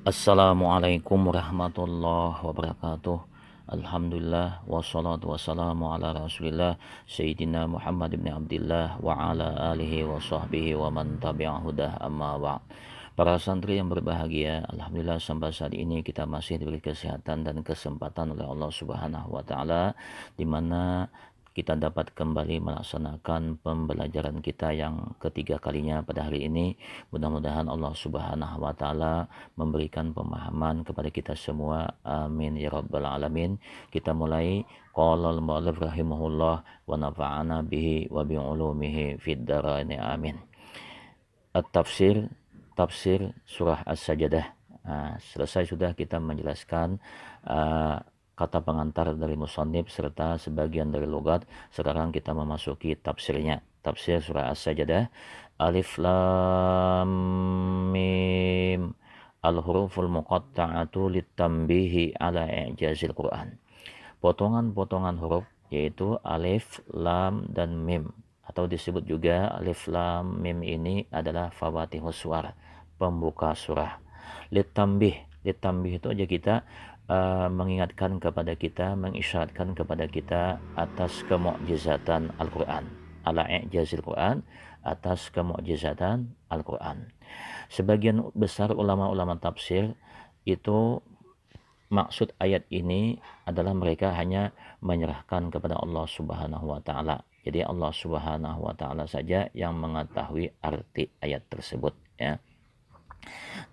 Assalamualaikum warahmatullahi wabarakatuh. Alhamdulillah wassalatu wassalamu ala rasulillah Sayyidina Muhammad ibn Abdillah wa ala alihi wa sahbihi wa man tabi'ahudah amma ba'd. Para santri yang berbahagia, alhamdulillah sampai saat ini kita masih diberi kesehatan dan kesempatan oleh Allah Subhanahu wa taala di mana kita dapat kembali melaksanakan pembelajaran kita yang ketiga kalinya pada hari ini. Mudah-mudahan Allah Subhanahu wa taala memberikan pemahaman kepada kita semua. Amin ya rabbal alamin. Kita mulai qala al-mu'allif rahimahullah wa nafa'ana bihi wa bi ulumihi fid dharain amin. At-tafsir, tafsir surah As-Sajdah. Selesai sudah kita menjelaskan kata pengantar dari musannif serta sebagian dari logat. Sekarang kita memasuki tafsirnya. Tafsir surah As-Sajdah. Alif lam mim. Al-huruful muqatta'atu litambihi ala i'jazil Qur'an. Potongan-potongan huruf yaitu alif, lam, dan mim. Atau disebut juga alif, lam, mim ini adalah fawatihus suwar, pembuka surah. Litambih itu aja kita mengingatkan kepada kita, mengisyaratkan kepada kita atas kemukjizatan Al-Quran, ala i'jazil Quran, atas kemukjizatan Al-Quran. Sebagian besar ulama-ulama tafsir itu maksud ayat ini adalah mereka hanya menyerahkan kepada Allah Subhanahu wa taala. Jadi Allah Subhanahu wa taala saja yang mengetahui arti ayat tersebut, ya.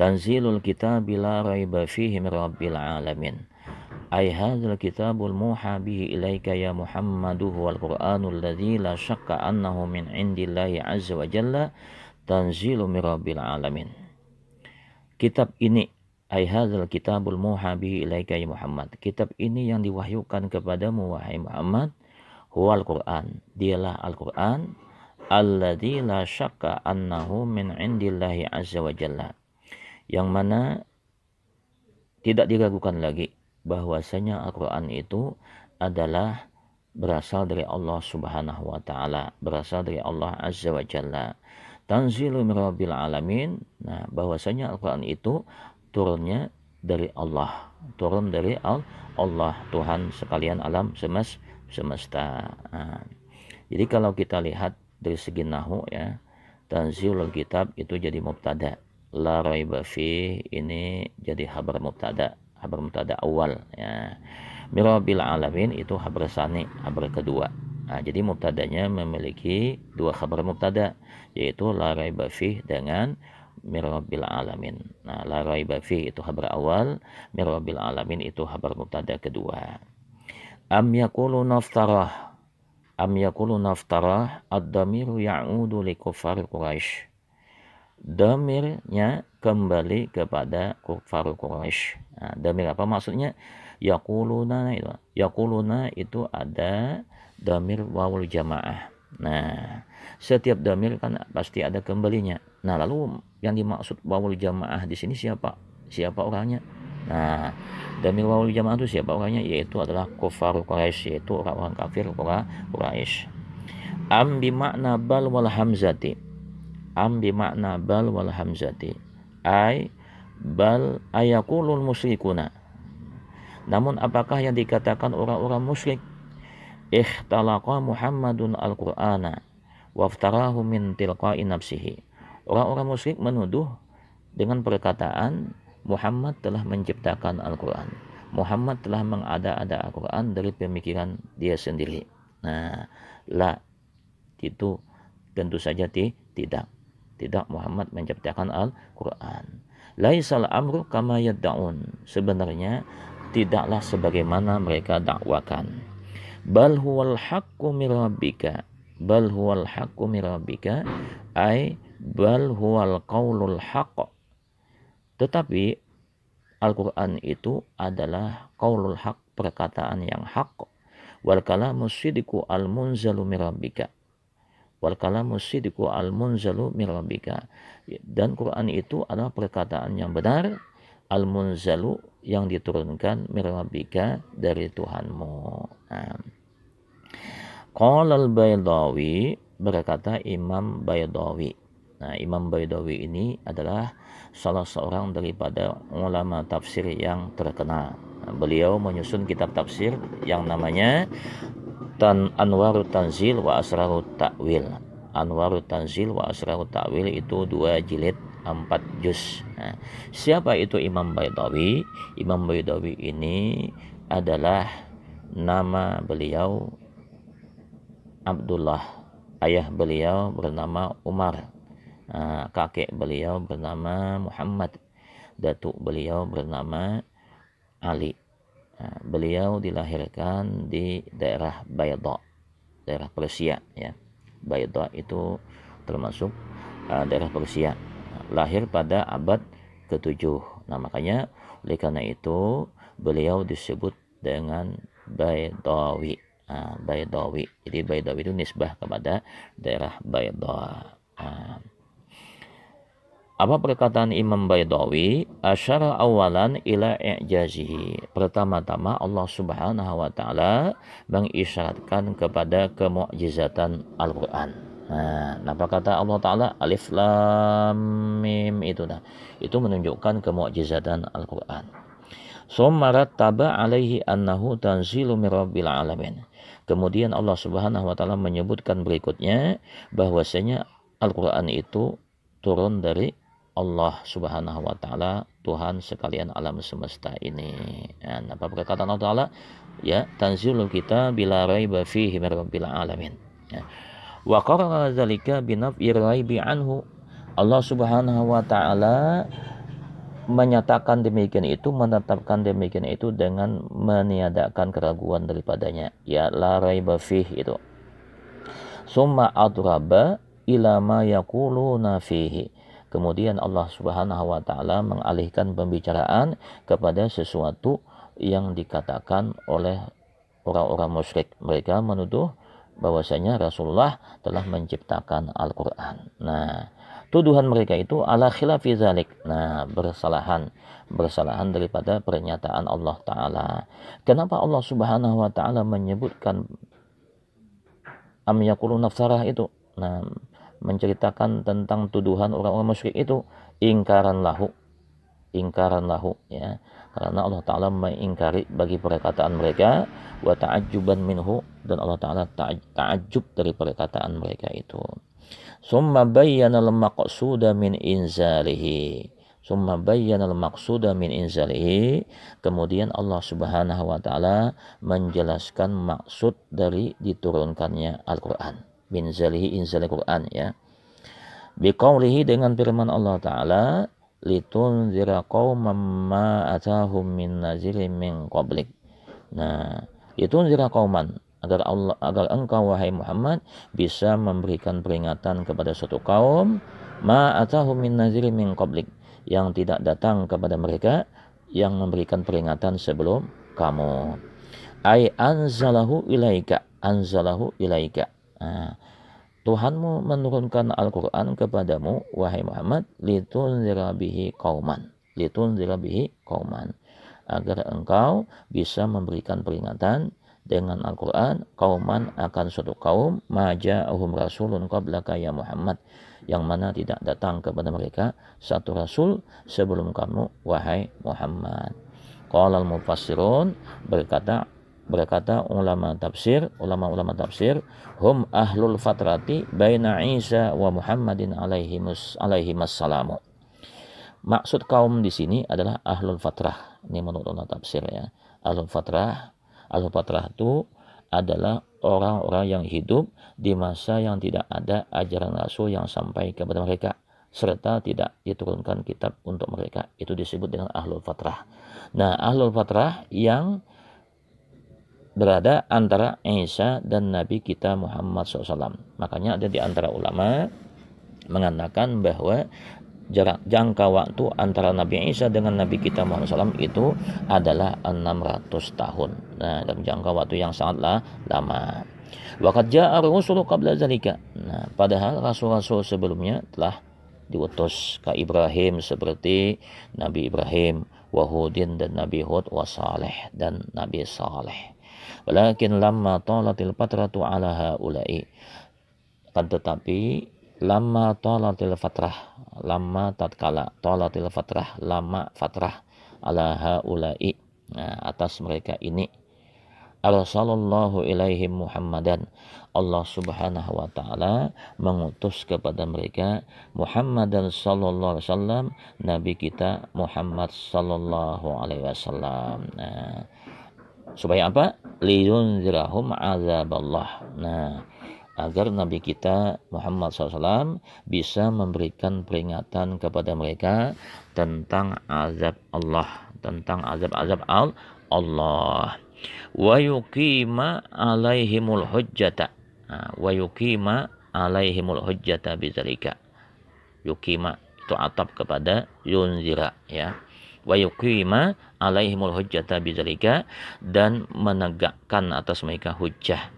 Tanzilul kitab la raiba fihi min rabbil alamin. Ay hadzal kitabul muha bihi ilaika ya Muhammadu huwal Qur'anul ladzi la syakka annahu min indillahi azza wa jalla tanzilu min rabbil alamin. Kitab ini, ay hadzal kitabul muha bihi ilaika ya Muhammad. Kitab ini yang diwahyukan kepadamu wahai Muhammad, huwal Qur'an, dialah Al-Qur'an, alladzi la syakka annahu min indillahi azza wa jalla, yang mana tidak diragukan lagi bahwasanya Al-Quran itu adalah berasal dari Allah Subhanahu wa taala, berasal dari Allah Azza wa Jalla. Tanzilu min rabbil alamin. Nah, bahwasanya Al-Quran itu turunnya dari Allah, turun dari Allah, Tuhan sekalian alam semesta. Nah, jadi kalau kita lihat dari segi nahwu, ya, tanzilul kitab itu jadi mubtada. La raiba fi ini jadi khabar mubtada awal, ya. Mirabil alamin itu khabar sani, khabar kedua. Nah, jadi mubtadanya memiliki dua khabar mubtada, yaitu la raiba fi dengan mirabil alamin. Nah, la raiba fi itu khabar awal, mirabil alamin itu khabar mubtada kedua. Am yaqulu naftarah. Am yaqulu naftarah ad-damiru ya'udu li kuffar Quraisy. Damirnya kembali kepada kufar Quraisy. Nah, damir apa maksudnya? Yaquluna itu. Yaquluna itu ada damir wawul jamaah. Nah, setiap damir kan pasti ada kembalinya. Nah, lalu yang dimaksud wawul jamaah di sini siapa? Siapa orangnya? Nah, damir wawul jamaah itu siapa orangnya? Yaitu adalah kufar Quraisy, yaitu orang-orang kafir Quraisy. Am bi makna bal wal hamzati. Am bimakna bal wal hamzati, ay bal ayakulul musyrikuna. Namun apakah yang dikatakan orang-orang musyrik? Ikhtalaqa Muhammadun al-Qur'ana waftarahu min tilqa'i nafsihi. Orang-orang musyrik menuduh dengan perkataan Muhammad telah menciptakan Al-Quran, Muhammad telah mengada-ada Al-Quran dari pemikiran dia sendiri. Nah, la itu tentu saja tidak Muhammad menciptakan Al-Quran. Laisal amru kama yadda'un. Sebenarnya tidaklah sebagaimana mereka dakwakan. Bal huwal haqqu mir rabbika. Bal huwal haqqu mir rabbika, ay bal huwal qaulul haqq. Tetapi Al-Quran itu adalah qaulul haqq, perkataan yang hak. Wal kalamus sidqu al munzalu mir rabbika. Wal kalamu sidqu al munzalu min rabbika. Dan Quran itu adalah perkataan yang benar, al munzalu yang diturunkan min rabbika dari Tuhanmu. Nah, qala al Baydawi, berkata Imam Baydawi. Nah, Imam Baidawi ini adalah salah seorang daripada ulama tafsir yang terkenal. Nah, beliau menyusun kitab tafsir yang namanya Anwarut Tanzil wa Asrarut Ta'wil. Anwarut Tanzil wa Asrarut Ta'wil itu 2 jilid 4 juz. Nah, siapa itu Imam Baidawi? Imam Baidawi ini adalah nama beliau Abdullah. Ayah beliau bernama Umar. Kakek beliau bernama Muhammad. Datuk beliau bernama Ali. Beliau dilahirkan di daerah Bayda, daerah Persia ya. Bayda itu termasuk daerah Persia. Lahir pada abad ke-7. Nah, makanya oleh karena itu beliau disebut dengan Baidawi. Baidawi. Jadi Baidawi itu nisbah kepada daerah Bayda. Apa perkataan Imam Baidawi? Asyara awalan ila i'jazihi. Pertama-tama Allah Subhanahu wa taala mengisyaratkan kepada kemukjizatan Al-Qur'an. Nah, apa kata Allah taala? Alif lam mim itu dah. Itu menunjukkan kemukjizatan Al-Qur'an. Summa rattaba alaihi annahu tanzilu mir rabbil alamin. Kemudian Allah Subhanahu wa taala menyebutkan berikutnya bahwasanya Al-Qur'an itu turun dari Allah Subhanahu wa taala, Tuhan sekalian alam semesta ini. Dan apa perkataan Allah taala? Ya, tanzilul kita bila raiba fihi mir rabbil alamin. Ya. Wa qarara dzalika binaf'i raibi anhu. Allah Subhanahu wa taala menyatakan demikian itu, menetapkan demikian itu dengan meniadakan keraguan daripadanya. Ya, la raiba fihi itu. Summa adraba ila ma yaquluna fihi. Kemudian Allah Subhanahu wa taala mengalihkan pembicaraan kepada sesuatu yang dikatakan oleh orang-orang musyrik. Mereka menuduh bahwasanya Rasulullah telah menciptakan Al-Qur'an. Nah, tuduhan mereka itu ala khilafi zalik. Nah, bersalahan daripada pernyataan Allah taala. Kenapa Allah Subhanahu wa taala menyebutkan am yaquluna nafsarah itu? Nah, menceritakan tentang tuduhan orang-orang musyrik itu ingkaran lahu ya, karena Allah taala mengingkari bagi perkataan mereka wa ta'ajjuban minhu, dan Allah taala ta'ajjub dari perkataan mereka itu. Summa bayyana al-maqsuda min inzalihi. Kemudian Allah Subhanahu wa taala menjelaskan maksud dari diturunkannya Al-Qur'an. Binzalihi inzal Quran ya. Biqaulihi, dengan firman Allah taala, litunzira qauman ma atahum min nazirin min qablik. Nah, litunzira qauman, agar engkau wahai Muhammad bisa memberikan peringatan kepada suatu kaum, ma atahum min nazirin min qablik, yang tidak datang kepada mereka yang memberikan peringatan sebelum kamu. Ai anzalahu ilaika. Nah, Tuhanmu menurunkan Al-Quran kepadamu wahai Muhammad litunzira bihi qauman, agar engkau bisa memberikan peringatan dengan Al-Quran qauman, akan suatu kaum, maja'ahum rasulun qablaka ya Muhammad, yang mana tidak datang kepada mereka satu rasul sebelum kamu wahai Muhammad. Qala al-mufassirun, berkata ulama tafsir, hum ahlul fatrati baina Isa wa Muhammadin alaihimassalamu. Maksud kaum di sini adalah ahlul fatrah. Ini menurut ulama tafsir ya. Ahlul fatrah itu adalah orang-orang yang hidup di masa yang tidak ada ajaran Rasul yang sampai kepada mereka, serta tidak diturunkan kitab untuk mereka. Itu disebut dengan ahlul fatrah. Nah, ahlul fatrah yang berada antara Isa dan Nabi kita Muhammad SAW. Makanya ada di antara ulama mengatakan bahwa jarak jangka waktu antara Nabi Isa dengan Nabi kita Muhammad SAW itu adalah 600 tahun. Nah, dalam jangka waktu yang sangatlah lama. Waqad ja'a rusulu qabla zalika. Nah, padahal rasul-rasul sebelumnya telah diutus ke Ibrahim seperti Nabi Ibrahim, wa Hudin dan Nabi Hud, wa Saleh dan Nabi Saleh. Walakin lamma talatil fatratu ala haula'i, kan tetapi Lama talatil fatrah, lama tatkala, talatil fatrah, lama fatrah, ala haula'i, nah, atas mereka ini, arsalallahu ilaihim Muhammadan, Allah subhanahu wa ta'ala mengutus kepada mereka Muhammadan sallallahu alaihi wasallam, Nabi kita Muhammad sallallahu alaihi wasallam. Nah, supaya apa? Liyunzirahum azaballah. Nah, agar Nabi kita Muhammad SAW bisa memberikan peringatan kepada mereka tentang azab Allah, tentang azab-azab Allah. Wa yuqima alaihimul hujjata. Wa yuqima alaihimul hujjata bizalika. Yuqima itu atap kepada yunzira, ya. Wa yuqima alaihimul hujjata bizalika, dan menegakkan atas mereka hujjah,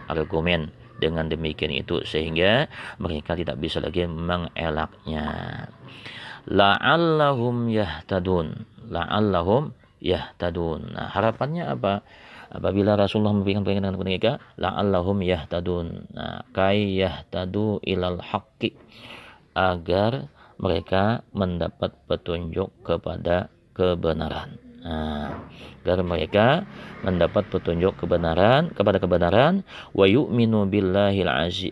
argumen dengan demikian itu, sehingga mereka tidak bisa lagi mengelaknya. La'allahum yahtadun, la'allahum yahtadun. Nah, harapannya apa? Apabila Rasulullah memberikan peringatan kepada mereka, la'allahum yahtadun. Nah, kay yahtadu ilal haqqi, agar mereka mendapat petunjuk kepada kebenaran. Nah, agar mereka mendapat petunjuk kepada kebenaran, wa yu'minu billahil aziz,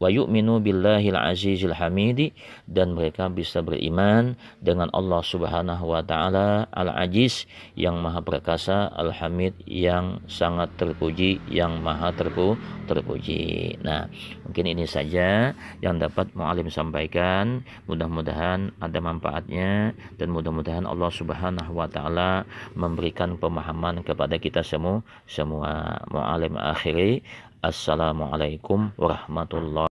wa yu'minu billahil azizil hamidi, dan mereka bisa beriman dengan Allah subhanahu wa ta'ala al-aziz, yang maha perkasa, al-hamid, yang sangat terpuji, yang maha terpuji. Nah, mungkin ini saja yang dapat Mu'alim sampaikan. Mudah-mudahan ada manfaatnya, dan mudah-mudahan Allah subhanahu wa ta'ala memberikan pemahaman kepada kita semua. Mu'alim akhiri, assalamualaikum warahmatullahi